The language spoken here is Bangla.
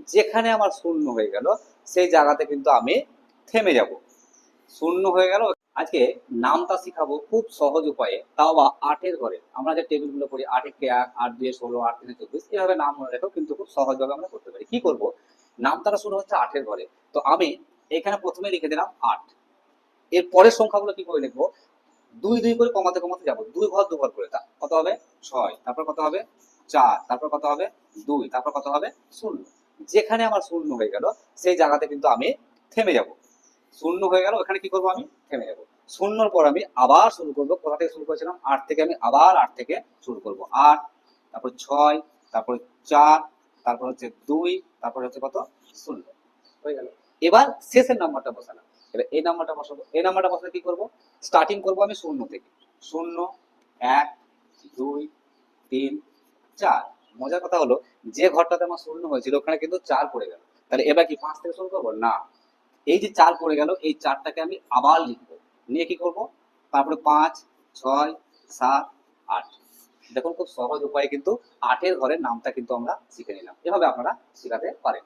যেখানে আমার শূন্য হয়ে গেল সেই জায়গাতে কিন্তু আমি থেমে যাব। শূন্য হয়ে গেল। আজকে নামতা শিখাবো খুব সহজ উপায়ে, তাও বা 8-এর ঘরে। আমরা যে টেবিলগুলো করি 8 একে 1, 8 2 16, 8 3 24, এভাবে নাম মনে রেখেও কিন্তু খুব সহজভাবে আমরা করতে পারি। কি করব? নামতাটা শুরু হচ্ছে 8-এর ঘরে। তো আমি এখানে প্রথমে লিখে দিলাম 8। এর পরের সংখ্যাগুলো কি করে লিখবো? 2 2 করে কমাতে কমাতে যাবো। 2 ঘর 2 ঘর করে। কত হবে? 6। তারপর কত হবে? 4। তারপর কত হবে? 2। তারপর কত হবে? 0। যেখানে আমার শূন্য হয়ে গেল সেই জায়গাতে কিন্তু আমি থেমে যাব। শূন্য হয়ে গেল, ওখানে কি করব? আমি থেমে যাব। শূন্যর পর আমি আবার শুরু করব। কোথা থেকে শুরু করেছিলাম? 8 থেকে আমি আবার 8 থেকে শুরু করব। 8, তারপর 6, তারপর 4, তারপর হচ্ছে 2, তারপর হচ্ছে কত? 0। হয়ে গেল। এবার শেষের নাম্বারটা বসালাম। এবার এই নাম্বারটা বসাবো। এই নাম্বারটা বসালে কি করব? স্টার্টিং করব আমি 0 থেকে। 0, 1, 2, 3, 4। মজার কথা হলো যে ঘরটাতে আমার শূন্য হয়েছিল ওখানে কিন্তু 4 পড়ে গেল। তাহলে এবার কি 5 থেকে শুরু করব? না। এই যে 4 পড়ে গেল এই 4টাকে আমি আবার লিখবো। নিয়ে কি করব? তারপরে 5, 6, 7, 8। দেখুন খুব সহজ উপায়ে কিন্তু 8-এর ঘরের নামটা কিন্তু আমরা শিখে নিলাম। এভাবে আপনারা শিখাতে পারেন।